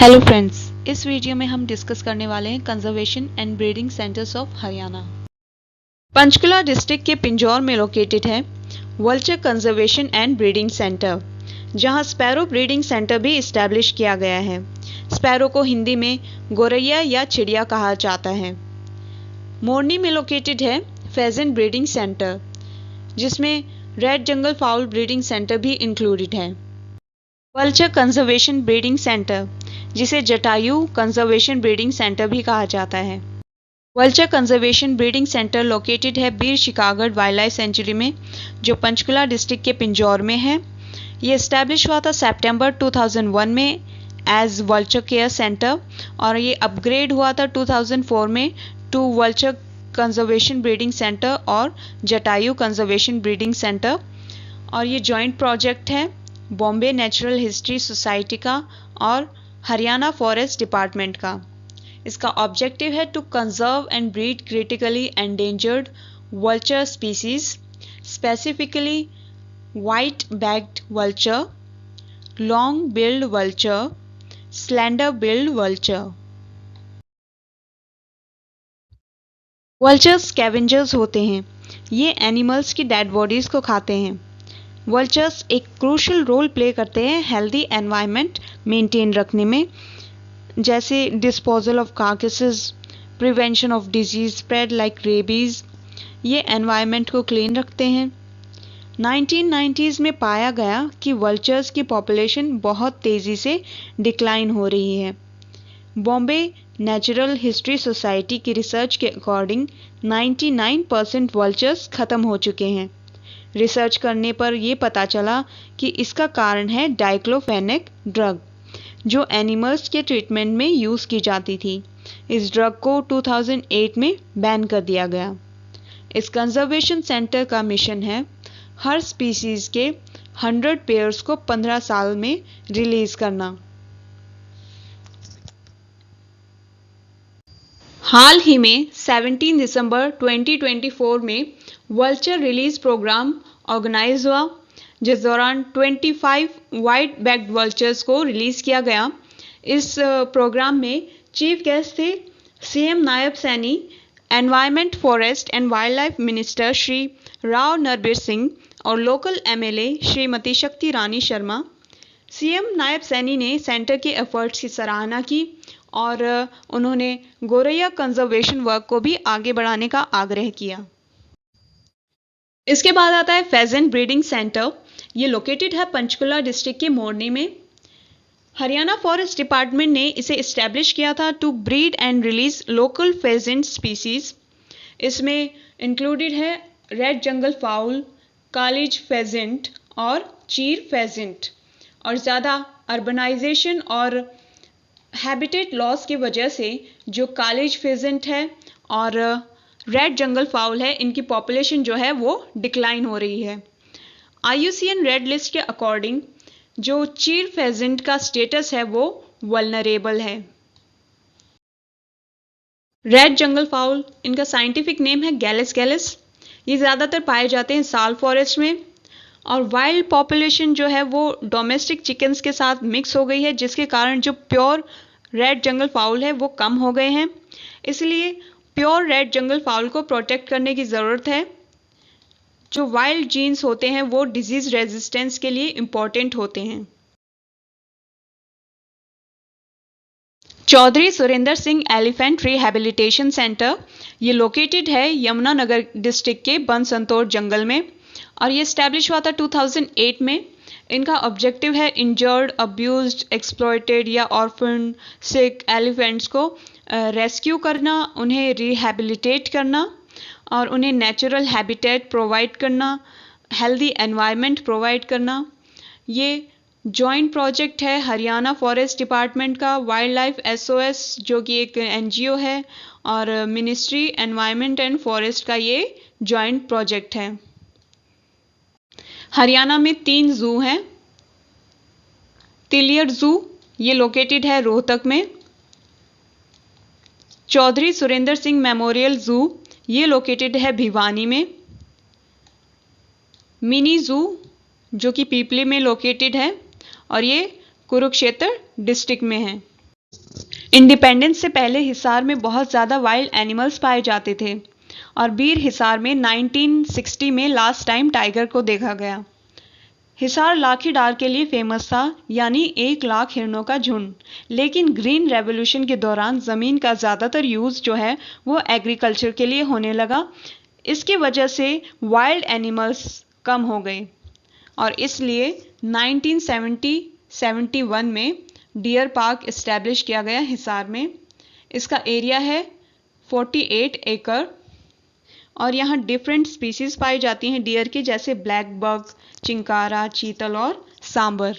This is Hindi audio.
हेलो फ्रेंड्स, इस वीडियो में हम डिस्कस करने वाले हैं conservation and breeding centres of Haryana. Panchkula district के पिंजौर में लोकेटेड है vulture conservation and breeding centre, जहां स्पैरो ब्रीडिंग सेंटर भी इस्टेब्लिश किया गया है। स्पैरो को हिंदी में गोरैया या चिड़िया कहा जाता है। मोरनी में लोकेटेड है फेजेंट ब्रीडिंग सेंटर, जिसमें red jungle foul breeding centre भी इंक्लूडेड है। वल्चर कंजर्वेशन ब्रीडिंग सेंटर, जिसे जटायु कंजर्वेशन ब्रीडिंग सेंटर भी कहा जाता है। Vulture conservation breeding centre located है बीर शिकारगढ़ वाइल्ड लाइफ सेंचुरी में, जो पंचकुला डिस्ट्रिक्ट के पिंजौर में है। ये इस्टेब्लिश हुआ था सितंबर 2001 में एज वल्चर केयर सेंटर, और ये अपग्रेड हुआ था 2004 में two vulture conservation breeding centre और जटायु कंजर्वेशन ब्रीडिंग सेंटर। और ये जॉइंट प्रोजेक्ट है बॉम्बे नेचुरल हिस्ट्री सोसाइटी का और हरियाणा फॉरेस्ट डिपार्टमेंट का। इसका ऑब्जेक्टिव है to conserve and breed critically endangered vulture species, specifically white backed vulture, long billed vulture, slender billed vulture. Vultures scavengers होते हैं। ये एनिमल्स की डेड बॉडीज को खाते हैं। वल्चर्स एक क्रूशियल रोल प्ले करते हैं हेल्दी एनवायरनमेंट मेंटेन रखने में, जैसे disposal of carcasses, prevention of disease spread like rabies. ये एनवायरनमेंट को क्लीन रखते हैं। 1990s में पाया गया कि वल्चर्स की पॉपुलेशन बहुत तेज़ी से डिक्लाइन हो रही है। बॉम्बे नेचुरल हिस्ट्री सोसाइटी की रिसर्च के अकॉर्डिंग 99% वल्चर्स ख़त्म हो चुके हैं। रिसर्च करने पर यह पता चला कि इसका कारण है डाइक्लोफेनेक ड्रग, जो एनिमल्स के ट्रीटमेंट में यूज़ की जाती थी। इस ड्रग को 2008 में बैन कर दिया गया। इस कंजर्वेशन सेंटर का मिशन है हर स्पीसीज के 100 पेयर्स को 15 साल में रिलीज करना। हाल ही में 17 दिसंबर 2024 में वल्चर रिलीज प्रोग्राम ऑर्गेनाइज हुआ, जिस दौरान 25 वाइट बैक्ड वल्चर्स को रिलीज किया गया। इस प्रोग्राम में चीफ गेस्ट थे CM Nayab Saini, environment forest and wild life minister Shri Rao Narbir Singh और लोकल एमएलए श्रीमती शक्ति रानी शर्मा। सीएम नायब सैनी ने सेंटर के एफर्ट्स की सराहना की और उन्होंने गोरैया कंजर्वेशन वर्क को भी आगे बढ़ाने का आग्रह किया। इसके बाद आता है फेजेंट ब्रीडिंग सेंटर। ये लोकेटेड है पंचकुला डिस्ट्रिक्ट के मोरनी में। हरियाणा फॉरेस्ट डिपार्टमेंट ने इसे इस्टेब्लिश किया था to breed and release local pheasant species. इसमें इंक्लूडेड है red jungle fowl, kalij pheasant और चीर फेजेंट। और ज़्यादा अर्बनाइजेशन और हैबिटेट लॉस की वजह से जो कालीज फेजेंट है और रेड जंगल फाउल है, इनकी पॉपुलेशन जो है वो डिक्लाइन हो रही है। IUCN रेड लिस्ट के अकॉर्डिंग जो चीर फेजेंट का स्टेटस है वो वल्नरेबल है। रेड जंगल फाउल, इनका साइंटिफिक नेम है गैलिस गैलिस। ये ज़्यादातर पाए जाते हैं साल फॉरेस्ट में, और वाइल्ड पॉपुलेशन जो है वो डोमेस्टिक चिकन्स के साथ मिक्स हो गई है, जिसके कारण जो प्योर रेड जंगल फाउल है वो कम हो गए हैं। इसलिए प्योर रेड जंगल फाउल को प्रोटेक्ट करने की ज़रूरत है। जो वाइल्ड जीन्स होते हैं वो डिजीज रेजिस्टेंस के लिए इम्पॉर्टेंट होते हैं। Chaudhary Surendra Singh elephant rehabilitation centre, ये लोकेटेड है यमुनानगर डिस्ट्रिक्ट के बनसंतोर जंगल में, और ये इस्टेब्लिश हुआ था 2008 में। इनका ऑब्जेक्टिव है इंजर्ड, अब्यूज्ड, एक्सप्लॉयटेड या ऑर्फन सिक एलिफेंट्स को रेस्क्यू करना, उन्हें रिहैबिलिटेट करना और उन्हें नेचुरल हैबिटेट प्रोवाइड करना, हेल्दी एनवायरनमेंट प्रोवाइड करना। ये जॉइंट प्रोजेक्ट है हरियाणा फॉरेस्ट डिपार्टमेंट का, वाइल्ड लाइफ SOS जो कि एक NGO है, और मिनिस्ट्री एनवायरनमेंट एंड फॉरेस्ट का ये जॉइंट प्रोजेक्ट है। हरियाणा में 3 जू हैं। तिलियर जू, ये लोकेटेड है रोहतक में। चौधरी सुरेंद्र सिंह मेमोरियल जू, ये लोकेटेड है भिवानी में। मिनी जू जो कि पीपली में लोकेटेड है, और ये कुरुक्षेत्र डिस्ट्रिक्ट में है। इंडिपेंडेंस से पहले हिसार में बहुत ज़्यादा वाइल्ड एनिमल्स पाए जाते थे और बीर हिसार में 1960 में लास्ट टाइम टाइगर को देखा गया। हिसार लाठी डार के लिए फेमस था, यानी 1 लाख हिरणों का झुंड। लेकिन ग्रीन रेवोल्यूशन के दौरान ज़मीन का ज़्यादातर यूज़ जो है वो एग्रीकल्चर के लिए होने लगा। इसकी वजह से वाइल्ड एनिमल्स कम हो गए और इसलिए 1971 में डियर पार्क इस्टेब्लिश किया गया हिसार में। इसका एरिया है 48 एकड़ और यहाँ डिफरेंट स्पीसीज पाई जाती हैं डियर की, जैसे ब्लैक बक, चिंकारा, चीतल और सांबर।